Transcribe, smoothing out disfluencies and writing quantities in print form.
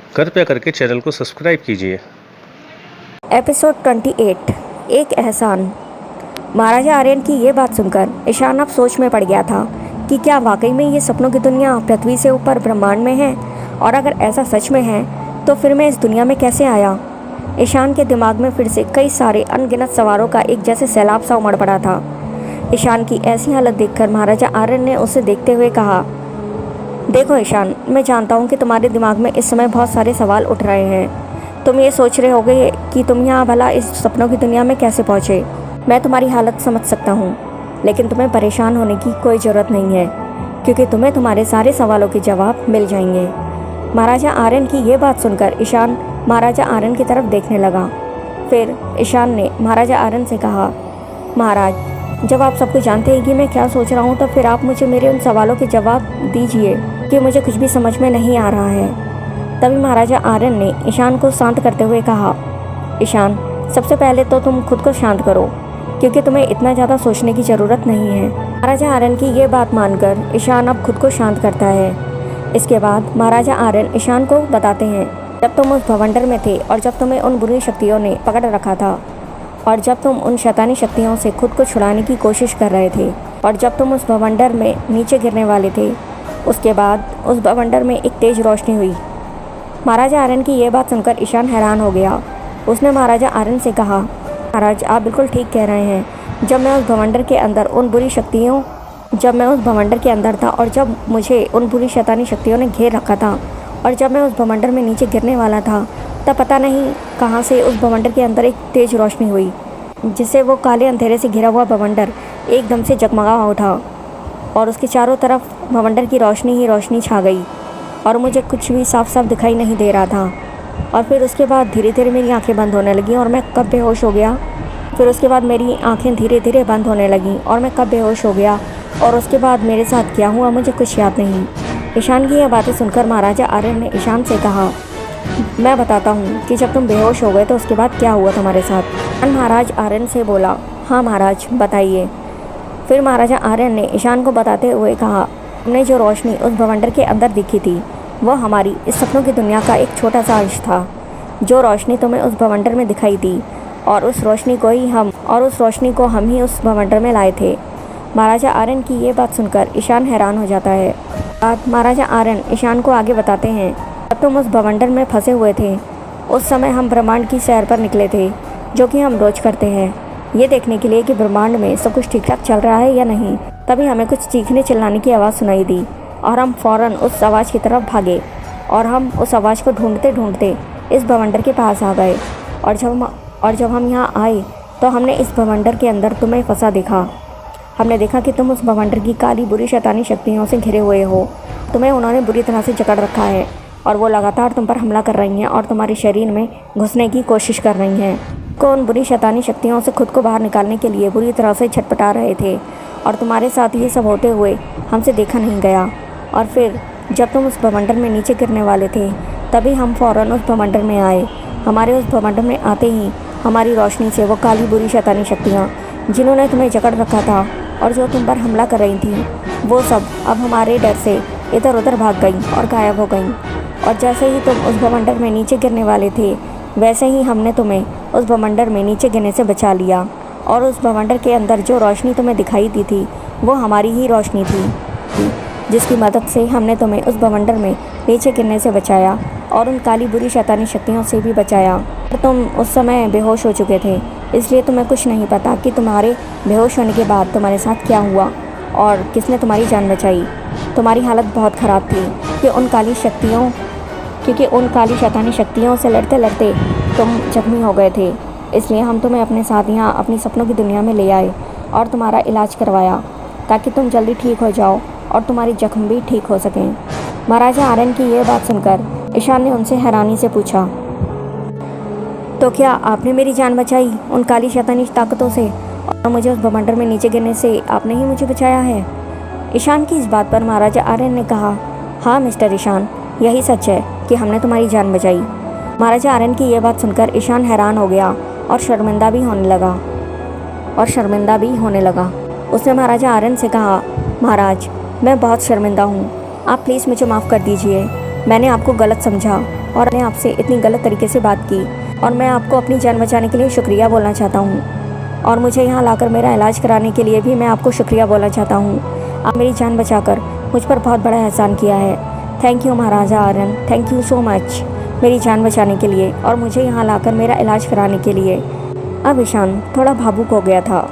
कृपया करके चैनल को सब्सक्राइब कीजिए। एपिसोड 28 एक एहसान। महाराजा आर्यन की ये बात सुनकर ईशान अब सोच में पड़ गया था कि क्या वाकई में ये सपनों की दुनिया पृथ्वी से ऊपर ब्रह्मांड में है, और अगर ऐसा सच में है तो फिर मैं इस दुनिया में कैसे आया। ईशान के दिमाग में फिर से कई सारे अनगिनत सवालों का एक जैसे सैलाब सा उमड़ पड़ा था। ईशान की ऐसी हालत देखकर महाराजा आर्यन ने उसे देखते हुए कहा, देखो ईशान, मैं जानता हूँ कि तुम्हारे दिमाग में इस समय बहुत सारे सवाल उठ रहे हैं। तुम ये सोच रहे होगे कि तुम यहाँ भला इस सपनों की दुनिया में कैसे पहुँचे। मैं तुम्हारी हालत समझ सकता हूँ, लेकिन तुम्हें परेशान होने की कोई ज़रूरत नहीं है, क्योंकि तुम्हें तुम्हारे सारे सवालों के जवाब मिल जाएंगे। महाराजा आर्यन की ये बात सुनकर ईशान महाराजा आर्यन की तरफ देखने लगा। फिर ईशान ने महाराजा आर्यन से कहा, महाराज, जब आप सब कुछ जानते हैं कि मैं क्या सोच रहा हूँ, तो फिर आप मुझे मेरे उन सवालों के जवाब दीजिए कि मुझे कुछ भी समझ में नहीं आ रहा है। तभी महाराजा आर्यन ने ईशान को शांत करते हुए कहा, ईशान, सबसे पहले तो तुम खुद को शांत करो, क्योंकि तुम्हें इतना ज़्यादा सोचने की ज़रूरत नहीं है। महाराजा आर्यन की ये बात मानकर ईशान अब खुद को शांत करता है। इसके बाद महाराजा आर्यन ईशान को बताते हैं, जब तुम उस भवंडर में थे और जब तुम्हें उन बुरी शक्तियों ने पकड़ रखा था, और जब तुम उन शैतानी शक्तियों से खुद को छुड़ाने की कोशिश कर रहे थे, और जब तुम उस भवंडर में नीचे गिरने वाले थे, उसके बाद उस भवंडर में एक तेज रोशनी हुई। महाराजा आर्यन की ये बात सुनकर ईशान हैरान हो गया। उसने महाराजा आर्यन से कहा, महाराज, आप बिल्कुल ठीक कह रहे हैं। जब मैं उस भवंडर के अंदर था और जब मुझे उन बुरी शैतानी शक्तियों ने घेर रखा था, और जब मैं उस भवंडर में नीचे गिरने वाला था, तब पता नहीं कहाँ से उस भवंडर के अंदर एक तेज रोशनी हुई, जिससे वो काले अंधेरे से घिरा हुआ भवंडर एकदम से जगमगा उठा, और उसके चारों तरफ भवंडर की रोशनी ही रोशनी छा गई, और मुझे कुछ भी साफ साफ दिखाई नहीं दे रहा था। और फिर उसके बाद धीरे धीरे मेरी आंखें बंद होने लगीं और मैं कब बेहोश हो गया। फिर उसके बाद मेरी आंखें धीरे धीरे बंद होने लगीं और मैं कब बेहोश हो गया, और उसके बाद मेरे साथ क्या हुआ मुझे कुछ याद नहीं। ईशान की यह बातें सुनकर महाराजा आर्यन ने ईशान से कहा, मैं बताता हूँ कि जब तुम बेहोश हो गए तो उसके बाद क्या हुआ तुम्हारे साथ। महाराज आर्यन से बोला, हाँ महाराज, बताइए। फिर महाराजा आर्यन ने ईशान को बताते हुए कहा, हमने जो रोशनी उस भवंडर के अंदर दिखी थी, वो हमारी इस सपनों की दुनिया का एक छोटा सा अंश था। जो रोशनी तुम्हें उस भवंडर में दिखाई दी, और उस रोशनी को हम ही उस भवंडर में लाए थे। महाराजा आर्यन की ये बात सुनकर ईशान हैरान हो जाता है। बाद महाराजा आर्यन ईशान को आगे बताते हैं, जब तुम उस भवंडर में फंसे हुए थे, उस समय हम ब्रह्मांड की सैर पर निकले थे, जो कि हम रोज करते हैं, ये देखने के लिए कि ब्रह्मांड में सब कुछ ठीक ठाक चल रहा है या नहीं। तभी हमें कुछ चीखने चिल्लाने की आवाज़ सुनाई दी, और हम फ़ौरन उस आवाज़ की तरफ भागे, और हम उस आवाज़ को ढूंढते ढूंढते इस भवंडर के पास आ गए। और जब हम यहाँ आए तो हमने इस भवंडर के अंदर तुम्हें फंसा देखा। हमने देखा कि तुम उस भवंडर की काली बुरी शैतानी शक्तियों से घिरे हुए हो। तुम्हें उन्होंने बुरी तरह से जकड़ रखा है, और वो लगातार तुम पर हमला कर रही हैं और तुम्हारे शरीर में घुसने की कोशिश कर रही हैं। उन बुरी शैतानी शक्तियों से खुद को बाहर निकालने के लिए बुरी तरह से छटपटा रहे थे, और तुम्हारे साथ ये सब होते हुए हमसे देखा नहीं गया। और फिर जब तुम उस भवंडर में नीचे गिरने वाले थे, तभी हम फ़ौरन उस भवंडर में आए। हमारे उस भवंडर में आते ही हमारी रोशनी से वो काली बुरी शैतानी शक्तियाँ, जिन्होंने तुम्हें जकड़ रखा था और जो तुम पर हमला कर रही थी, वो सब अब हमारे डर से इधर उधर भाग गई और गायब हो गई। और जैसे ही तुम उस भवंडर में नीचे गिरने वाले थे, वैसे ही हमने तुम्हें उस भवंडर में नीचे गिरने से बचा लिया, और उस भवंडर के अंदर जो रोशनी तुम्हें दिखाई दी थी, वो हमारी ही रोशनी थी, जिसकी मदद से हमने तुम्हें उस भवंडर में नीचे गिरने से बचाया, और उन काली बुरी शैतानी शक्तियों से भी बचाया। तुम उस समय बेहोश हो चुके थे, इसलिए तुम्हें कुछ नहीं पता कि तुम्हारे बेहोश होने के बाद तुम्हारे साथ क्या हुआ और किसने तुम्हारी जान बचाई। तुम्हारी हालत बहुत ख़राब थी कि क्योंकि उन काली शैतानी शक्तियों से लड़ते लड़ते तुम जख्मी हो गए थे। इसलिए हम तुम्हें अपने साथ यहाँ अपनी सपनों की दुनिया में ले आए और तुम्हारा इलाज करवाया, ताकि तुम जल्दी ठीक हो जाओ और तुम्हारी जख्म भी ठीक हो सकें। महाराजा आर्यन की ये बात सुनकर ईशान ने उनसे हैरानी से पूछा, तो क्या आपने मेरी जान बचाई उन काली शैतानी ताकतों से, और मुझे उस भवंडर में नीचे गिरने से आपने ही मुझे बचाया है? ईशान की इस बात पर महाराजा आर्यन ने कहा, हाँ मिस्टर ईशान, यही सच है कि हमने तुम्हारी जान बचाई। महाराजा आर्यन की ये बात सुनकर ईशान हैरान हो गया और शर्मिंदा भी होने लगा। उसने महाराजा आर्यन से कहा, महाराज, मैं बहुत शर्मिंदा हूँ, आप प्लीज़ मुझे माफ़ कर दीजिए। मैंने आपको गलत समझा और मैंने आपसे इतनी गलत तरीके से बात की, और मैं आपको अपनी जान बचाने के लिए शुक्रिया बोलना चाहता हूँ, और मुझे यहाँ लाकर मेरा इलाज कराने के लिए भी मैं आपको शुक्रिया बोलना चाहता हूँ। आप मेरी जान बचाकर मुझ पर बहुत बड़ा एहसान किया है। Thank you Maharaja Aryan, thank you so much मेरी जान बचाने के लिए और मुझे यहाँ लाकर मेरा इलाज कराने के लिए। अब ईशान थोड़ा भावुक हो गया था